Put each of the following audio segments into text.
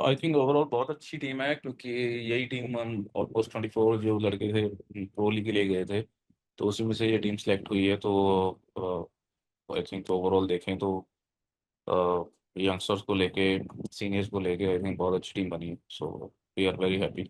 I think overall बहुत अच्छी team है, क्योंकि यही टीम हम ऑलमोस्ट 24 जो लड़के थे प्रो लीग के लिए गए थे, तो उसी में से ये टीम सेलेक्ट हुई है। तो आई थिंक ओवरऑल देखें तो यंगस्टर्स को लेके, सीनियर्स को लेके आई थिंक बहुत अच्छी टीम बनी है। So we are very happy.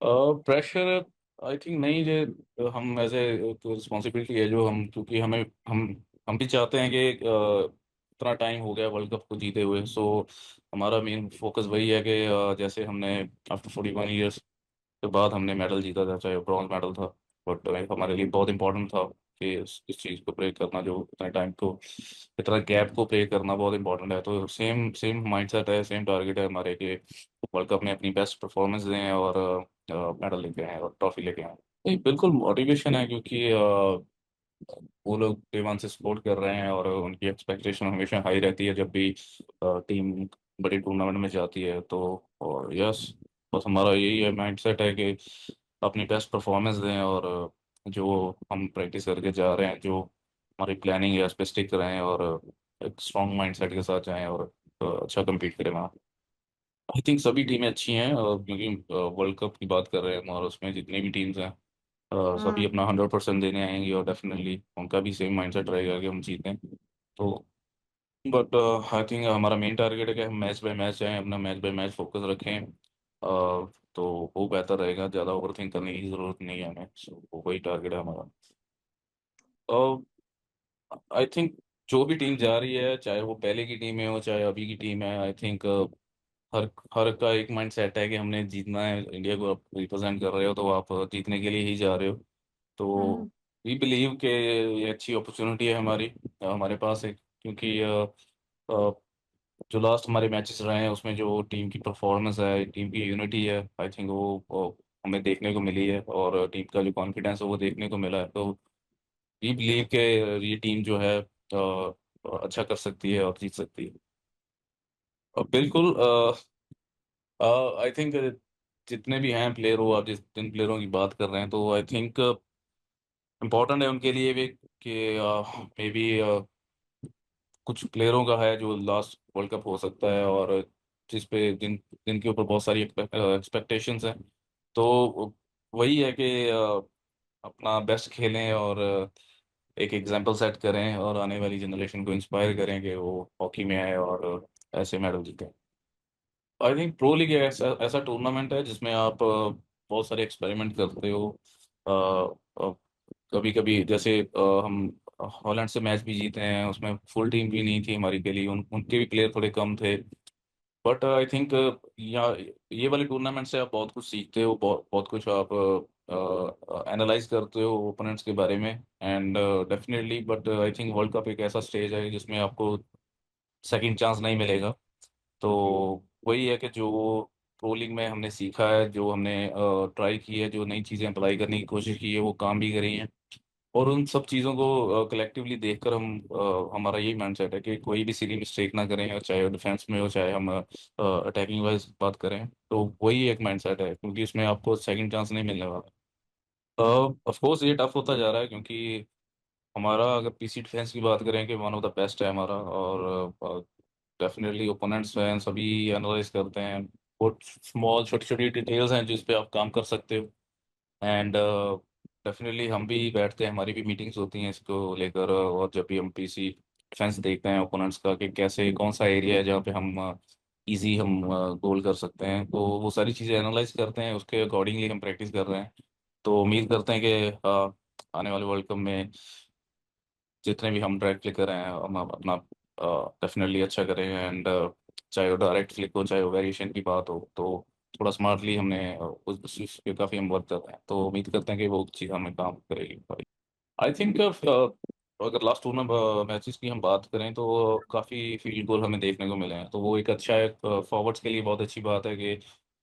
Pressure I think नहीं, जो हम एज ए रिस्पॉन्सिबिलिटी है जो हम, क्योंकि हम भी चाहते हैं कि इतना टाइम हो गया वर्ल्ड कप को जीते हुए। सो हमारा मेन फोकस वही है कि जैसे हमने आफ्टर 41 ईयर्स के बाद हमने मेडल जीता था, चाहे ब्रॉन्ज मेडल था, बट हमारे लिए बहुत इंपॉर्टेंट था कि इस चीज़ को प्रे करना, जो इतने टाइम को, इतना गैप को प्रे करना बहुत इंपॉर्टेंट है। तो सेम सेम माइंडसेट है, सेम टारगेट है हमारे कि वर्ल्ड कप में अपनी बेस्ट परफॉर्मेंस दें और मेडल लेके आए और ट्रॉफी लेके आए। नहीं, बिल्कुल मोटिवेशन है, क्योंकि वो लोग डे वन से सपोर्ट कर रहे हैं और उनकी एक्सपेक्टेशन हमेशा हाई रहती है जब भी टीम बड़ी टूर्नामेंट में जाती है। तो और यस, बस हमारा यही है, माइंडसेट है कि अपनी बेस्ट परफॉर्मेंस दें और जो हम प्रैक्टिस करके जा रहे हैं, जो हमारी प्लानिंग है उस पर स्टिक रहें और एक स्ट्रॉन्ग माइंडसेट के साथ जाएं और अच्छा compete करें वहाँ। आई थिंक सभी टीमें अच्छी हैं, क्योंकि वर्ल्ड कप की बात कर रहे हैं हम, और उसमें जितनी भी टीम्स हैं सभी हाँ। अपना 100% देने आएंगे, और डेफिनेटली उनका भी सेम माइंडसेट रहेगा कि हम जीतें। तो बट आई थिंक हमारा मेन टारगेट है कि हम मैच बाय मैच जाएं, अपना मैच बाय मैच फोकस रखें। तो वो बेहतर रहेगा, ज़्यादा ओवर थिंक करने की ज़रूरत नहीं है हमें। सो वही टारगेट है हमारा। आई थिंक जो भी टीम जा रही है, चाहे वो पहले की टीम है हो चाहे अभी की टीम है, आई थिंक हर हर का एक माइंड सेट है कि हमने जीतना है। इंडिया को आप रिप्रेजेंट कर रहे हो, तो आप जीतने के लिए ही जा रहे हो। तो हम्म। वी बिलीव कि ये अच्छी अपॉर्चुनिटी है हमारी, हमारे पास है, क्योंकि जो लास्ट हमारे मैचेस रहे हैं उसमें जो टीम की परफॉर्मेंस है, टीम की यूनिटी है, आई थिंक वो हमें देखने को मिली है, और टीम का जो कॉन्फिडेंस है वो देखने को मिला है। तो वी बिलीव के ये टीम जो है अच्छा कर सकती है और जीत सकती है। बिल्कुल। आई थिंक जितने भी हैं प्लेयर हो, आप जिन प्लेयरों की बात कर रहे हैं, तो आई थिंक इम्पोर्टेंट है उनके लिए भी कि मे बी कुछ प्लेयरों का है जो लास्ट वर्ल्ड कप हो सकता है, और जिस पे जिनके ऊपर बहुत सारी एक्सपेक्टेशंस हैं। तो वही है कि अपना बेस्ट खेलें और एक एग्जांपल सेट करें और आने वाली जनरेशन को इंस्पायर करें कि वो हॉकी में आए और ऐसे मेडल जीतें। आई थिंक प्रो लीग ऐसा ऐसा टूर्नामेंट है जिसमें आप बहुत सारे एक्सपेरिमेंट करते हो। कभी कभी जैसे हम हॉलैंड से मैच भी जीते हैं, उसमें फुल टीम भी नहीं थी हमारी के लिए, उनके भी प्लेयर थोड़े कम थे। बट आई थिंक यहाँ ये वाले टूर्नामेंट से आप बहुत कुछ सीखते हो, बहुत बहुत कुछ आप एनालाइज करते हो ओपोनेंट्स के बारे में। And definitely, but I think world cup एक ऐसा स्टेज है जिसमें आपको सेकंड चांस नहीं मिलेगा। तो वही है कि जो प्रो लीग में हमने सीखा है, जो हमने ट्राई की है, जो नई चीज़ें अप्लाई करने की कोशिश की है, वो काम भी करी हैं। और उन सब चीज़ों को कलेक्टिवली देखकर हमारा यही माइंडसेट है कि कोई भी सिली मिस्टेक ना करें, और चाहे डिफेंस में हो चाहे हम अटैकिंग वाइज बात करें। तो वही एक माइंडसेट है, क्योंकि इसमें आपको सेकंड चांस नहीं मिलने वाला। ऑफ कोर्स ये टफ होता जा रहा है, क्योंकि हमारा अगर पीसी डिफेंस की बात करें कि वन ऑफ द बेस्ट है हमारा, और डेफिनेटली ओपोनेंट्स हैं सभी एनालाइज करते हैं। बहुत स्मॉल छोटी छोटी डिटेल्स हैं जिस पे आप काम कर सकते हो। एंड डेफिनेटली हम भी बैठते हैं, हमारी भी मीटिंग्स होती हैं इसको लेकर, और जब भी हम पीसी डिफेंस देखते हैं ओपोनेंट्स का कि कैसे कौन सा एरिया है जहाँ पे हम इजी हम गोल कर सकते हैं, तो वो सारी चीज़ें एनालाइज करते हैं, उसके अकॉर्डिंगली हम प्रैक्टिस कर रहे हैं। तो उम्मीद करते हैं कि आने वाले वर्ल्ड कप में जितने भी हम डायरेक्ट फ्लिक कर रहे हैं हम अपना डेफिनेटली अच्छा करें। एंड चाहे वो डायरेक्ट फ्लिक हो चाहे वो वेरिएशन की बात हो, तो थोड़ा स्मार्टली हमने उस चीज़ पे काफ़ी हम वर्क कर रहे हैं, तो उम्मीद करते हैं कि वो चीज़ हमें काम करेगी। आई थिंक अगर लास्ट टूर्नामेंट मैचेस की हम बात करें तो काफ़ी फील्ड गोल हमें देखने को मिले हैं, तो वो एक अच्छा है, फॉरवर्ड्स के लिए बहुत अच्छी बात है कि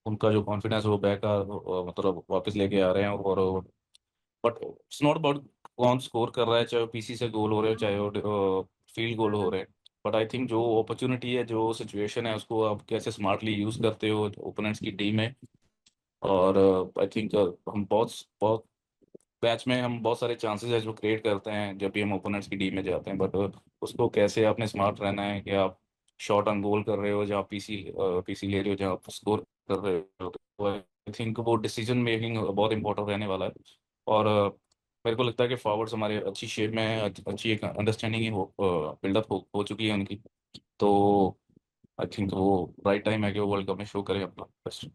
उनका जो कॉन्फिडेंस वो बैक मतलब वापस लेके आ रहे हैं। और बट इट्स नॉट अबाउट कौन स्कोर कर रहा है, चाहे वो पीसी से गोल हो रहे हो चाहे वो फील्ड गोल हो रहे हैं। बट आई थिंक जो अपॉर्चुनिटी है, जो सिचुएशन है, उसको आप कैसे स्मार्टली यूज करते हो ओपोनेंट्स की टीम में। और आई थिंक हम बहुत बहुत मैच में हम बहुत सारे चांसेस है जो क्रिएट करते हैं जब भी हम ओपोनेंट्स की टीम में जाते हैं, बट उसको कैसे आपने स्मार्ट रहना है कि आप शॉट ऑन गोल कर रहे हो, जहाँ पीसी ले रहे हो, जहाँ स्कोर कर रहे हो, तो आई थिंक वो डिसीजन मेकिंग बहुत इंपॉर्टेंट रहने वाला है। और मेरे को लगता है कि फॉरवर्ड्स हमारे अच्छी शेप में है, अच्छी एक अंडरस्टैंडिंग हो, बिल्डअप हो चुकी है उनकी। तो आई थिंक वो राइट टाइम है कि वो वर्ल्ड कप में शो करें अपना बेस्ट।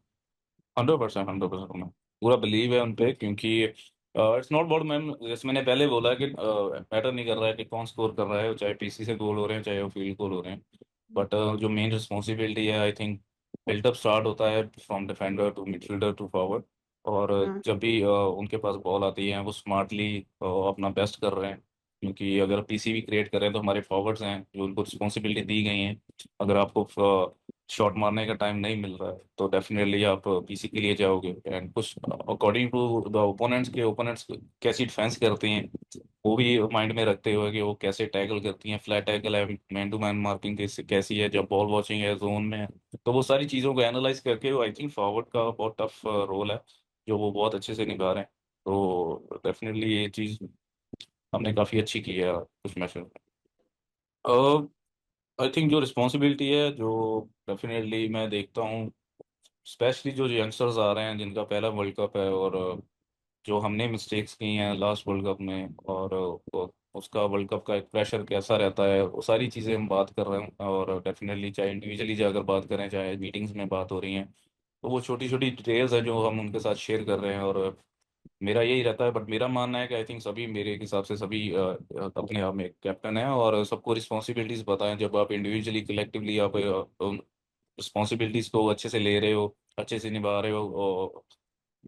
100%, 100%। पूरा बिलीव है उन पे, क्योंकि इट्स नॉट अबाउट, मैम जैसे मैंने पहले बोला कि मैटर नहीं कर रहा है कि कौन स्कोर कर रहा है, चाहे पीसी से गोल हो रहे हैं चाहे वो फील्ड गोल हो रहे हैं। बट जो मेन रिस्पॉन्सिबिलिटी है, आई थिंक बिल्डअप स्टार्ट होता है from defender to midfielder to forward. और हम्म। जब भी उनके पास बॉल आती है, वो स्मार्टली अपना बेस्ट कर रहे हैं। क्योंकि अगर पीसी भी क्रिएट कर रहे हैं, तो हमारे फॉरवर्ड्स हैं जो उनको रिस्पॉन्सिबिलिटी दी गई है। अगर आपको शॉट मारने का टाइम नहीं मिल रहा है, तो डेफिनेटली आप पीसी के लिए जाओगे। एंड कुछ अकॉर्डिंग टू द ओपोनेंट्स कैसी डिफेंस करती हैं, वो भी माइंड में रखते हुए कि वो कैसे टैकल करती हैं, फ्लैट टैकल है, मैन टू मैन मार्किंग कैसी कैसी है, जब बॉल वॉचिंग है, जोन में है। तो वो सारी चीज़ों को एनालाइज करके आई थिंक फॉरवर्ड का बहुत टफ रोल है, जो वो बहुत अच्छे से निभा रहे हैं। तो डेफिनेटली ये चीज़ हमने काफ़ी अच्छी की है कुछ मैचेस में। आई थिंक जो रिस्पॉन्सिबिलिटी है, जो डेफिनेटली मैं देखता हूँ, स्पेशली जो यंगस्टर्स आ रहे हैं जिनका पहला वर्ल्ड कप है, और जो हमने मिस्टेक्स की हैं लास्ट वर्ल्ड कप में, और उसका वर्ल्ड कप का एक प्रेशर कैसा रहता है, वो सारी चीज़ें हम बात कर रहे हैं। और डेफिनेटली चाहे इंडिविजुअली अगर बात करें, चाहे मीटिंग्स में बात हो रही हैं, तो वो छोटी छोटी डिटेल्स हैं जो हम उनके साथ शेयर कर रहे हैं। और मेरा यही रहता है, बट मेरा मानना है कि आई थिंक सभी, मेरे हिसाब से सभी अपने आप में कैप्टन है, और सबको रिस्पॉन्सिबिलिटीज बताएं। जब आप इंडिविजुअली कलेक्टिवली आप रिस्पॉन्सिबिलिटीज को अच्छे से ले रहे हो, अच्छे से निभा रहे हो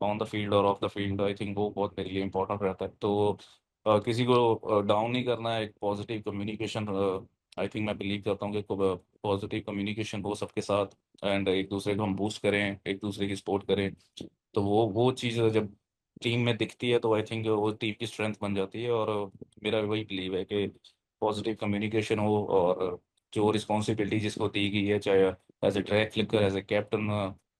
ऑन द फील्ड और of the field, I think वो बहुत मेरे लिए इंपॉर्टेंट रहता है। तो किसी को डाउन नहीं करना है, एक पॉजिटिव कम्युनिकेशन, आई थिंक मैं बिलीव करता हूँ कि पॉजिटिव कम्युनिकेशन हो सबके साथ, एंड एक दूसरे को हम बूस्ट करें, एक दूसरे की सपोर्ट करें। तो वो चीज़ जब टीम में दिखती है, तो आई थिंक वो टीम की स्ट्रेंथ बन जाती है। और मेरा वही बिलीव है कि पॉजिटिव कम्युनिकेशन हो, और जो रिस्पॉन्सिबिलिटी जिसको दी गई है, चाहे as a drag flicker, as a captain,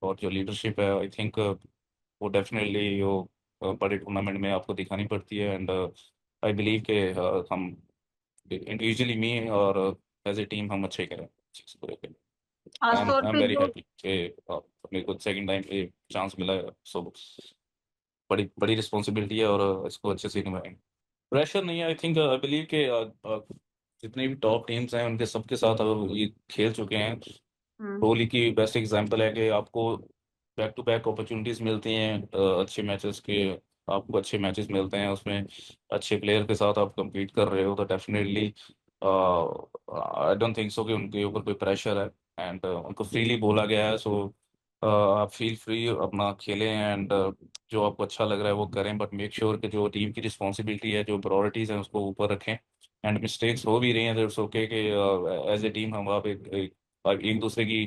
और जो लीडरशिप है, आई थिंक वो डेफिनेटली वो बड़े टूर्नामेंट में आपको दिखानी पड़ती है। एंड आई बिलीव के हम इंडिविजुअली मी और एज ए टीम हम अच्छे करें चीज़ को लेकर। खासतौर आई एम पे वेरी जो हैप्पी कि मेरे को सेकंड टाइम पे चांस मिला है। सो बड़ी बड़ी रिस्पॉन्सिबिलिटी है, और इसको अच्छे से निभाएंगे। प्रेशर नहीं है, आई थिंक आई बिलीव के जितने भी टॉप टीम्स हैं उनके सबके साथ ये खेल चुके हैं। हम्म। कोहली की बेस्ट एग्जांपल है कि आपको बैक टू बैक अपॉर्चुनिटीज मिलती हैं अच्छे मैचेस के। आपको अच्छे मैचेस मिलते हैं, उसमें अच्छे प्लेयर के साथ आप compete कर रहे हो, तो definitely I don't think so कि उनके ऊपर कोई प्रेशर है। एंड उनको फ्रीली बोला गया है। सो आप फील फ्री अपना खेलें, एंड जो आपको अच्छा लग रहा है वो करें, बट मेक श्योर कि जो टीम की रिस्पॉन्सिबिलिटी है, जो प्रायोरिटीज हैं, उसको ऊपर रखें। एंड मिस्टेक्स हो भी रही हैं, इट्स ओके कि एज ए टीम हम आप एक दूसरे की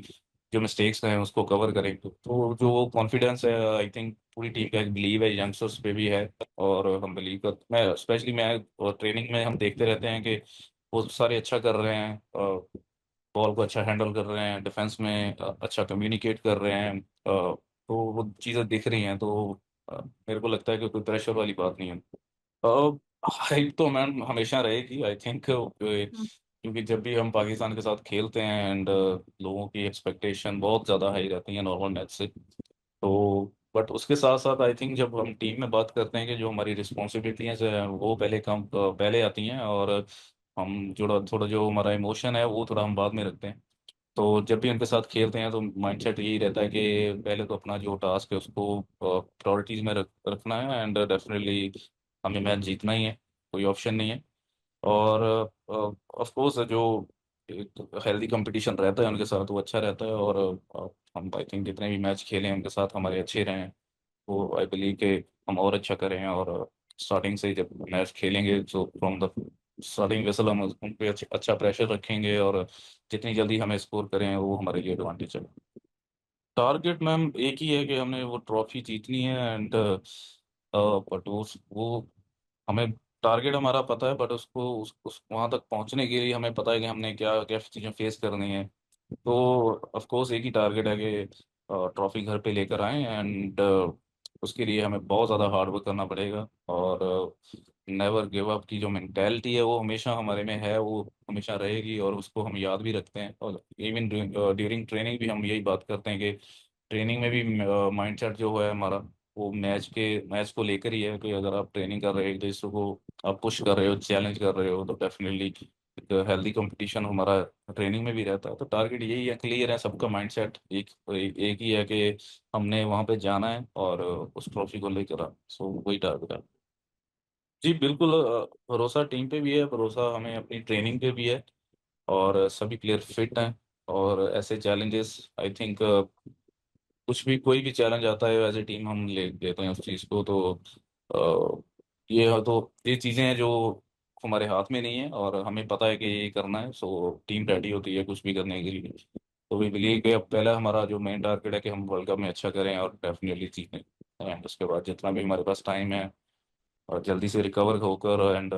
जो मिस्टेक्स हैं उसको कवर करें। तो जो वो कॉन्फिडेंस है, आई थिंक पूरी टीम का एक बिलीव है, यंगस्टर्स पे भी है। और हम बिलीव कर, मैं स्पेशली मैं और ट्रेनिंग में हम देखते रहते हैं कि वो सारे अच्छा कर रहे हैं, बॉल को अच्छा हैंडल कर रहे हैं, डिफेंस में अच्छा कम्युनिकेट कर रहे हैं। तो वो चीज़ें दिख रही हैं। तो मेरे को लगता है कि कोई प्रेशर वाली बात नहीं है। हाइप तो मैम हमेशा रहेगी, आई थिंक, क्योंकि जब भी हम पाकिस्तान के साथ खेलते हैं, एंड लोगों की एक्सपेक्टेशन बहुत ज़्यादा हाई रहती है नॉर्मल मैच से। तो बट उसके साथ साथ आई थिंक जब हम टीम में बात करते हैं कि जो हमारी रिस्पॉन्सिबिलिटीज है, वो पहले आती हैं। और हम थोड़ा थोड़ा जो हमारा इमोशन है, वो थोड़ा हम बाद में रखते हैं। तो जब भी उनके साथ खेलते हैं, तो माइंडसेट यही रहता है कि पहले तो अपना जो टास्क है उसको प्रायोरिटीज में रखना है। एंड डेफिनेटली हमें मैच जीतना ही है, कोई ऑप्शन नहीं है। और ऑफ कोर्स जो हेल्दी कंपटीशन रहता है उनके साथ, वो अच्छा रहता है। और हम आई थिंक जितने भी मैच खेले हैं उनके साथ हमारे अच्छे रहे हैं, वो आई बिलीव के हम और अच्छा करें। और स्टार्टिंग से ही जब मैच खेलेंगे, तो फ्रॉम द स्टार्टिंग वेसल हम उन पे अच्छा प्रेशर रखेंगे, और जितनी जल्दी हमें स्कोर करें, वो हमारे लिए एडवांटेज है। टारगेट मैम एक ही है कि हमने वो ट्रॉफी जीतनी है। एंड बट वो हमें टारगेट हमारा पता है, बट उसको उस वहां तक पहुंचने के लिए हमें पता है कि हमने क्या क्या चीज़ें फेस करनी है। तो ऑफ कोर्स एक ही टारगेट है कि ट्रॉफी घर पे लेकर आए। एंड उसके लिए हमें बहुत ज़्यादा हार्ड वर्क करना पड़ेगा। और नेवर गिव अप की जो मेंटेलिटी है वो हमेशा हमारे में है, वो हमेशा रहेगी, और उसको हम याद भी रखते हैं। और इवन ड्यूरिंग ट्रेनिंग भी हम यही बात करते हैं कि ट्रेनिंग में भी माइंडसेट जो है हमारा, वो मैच को लेकर ही है कि अगर आप ट्रेनिंग कर रहे हो, एक दूसरे को आप पुश कर रहे हो, चैलेंज कर रहे हो, तो डेफिनेटली एक हेल्दी कंपटीशन हमारा ट्रेनिंग में भी रहता है। तो टारगेट यही है, क्लियर है, सबका माइंडसेट एक ही है कि हमने वहां पे जाना है और उस ट्रॉफी को लेकर आना। सो वही टारगेट है। जी बिल्कुल, भरोसा टीम पे भी है, भरोसा हमें अपनी ट्रेनिंग पे भी है, और सभी प्लेयर फिट हैं। और ऐसे चैलेंजेस आई थिंक कुछ भी, कोई भी चैलेंज आता है एज ए टीम हम ले लेते हैं उस चीज़ को। तो अ, ये चीज़ें हैं जो हमारे हाथ में नहीं है, और हमें पता है कि ये करना है, सो टीम रेडी होती है कुछ भी करने के लिए। तो वी बिलीव कि अब पहला हमारा जो मेन टारगेट है कि हम वर्ल्ड कप में अच्छा करें और डेफिनेटली जीतें। एंड उसके बाद जितना भी हमारे पास टाइम है, और जल्दी से रिकवर होकर एंड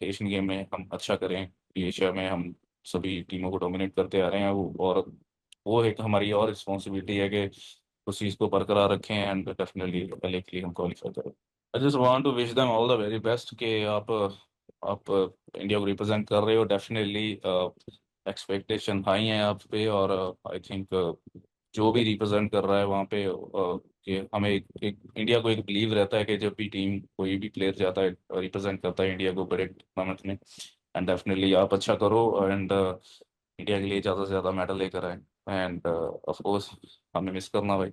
एशियन गेम में हम अच्छा करें। एशिया में हम सभी टीमों को डोमिनेट करते आ रहे हैं, वो और वो एक हमारी और रिस्पॉन्सिबिलिटी है कि उस चीज़ को बरकरार रखें एंड डेफिनेटली पहले के लिए हम क्वालिफाई करें। I just want to wish them all the very best कि आप इंडिया को रिप्रेजेंट कर रहे हो। डेफिनेटली एक्सपेक्टेशन हाई है आप पे, और आई थिंक जो भी रिप्रेजेंट कर रहा है वहाँ पे कि हमें एक इंडिया को एक बिलीव रहता है कि जब भी टीम कोई भी प्लेयर जाता है, रिप्रेजेंट करता है इंडिया को बड़े टूर्नामेंट में, एंड डेफिनेटली आप अच्छा करो एंड इंडिया के लिए ज़्यादा से ज़्यादा मेडल लेकर आए। एंड ऑफ कोर्स हमें मिस करना भाई।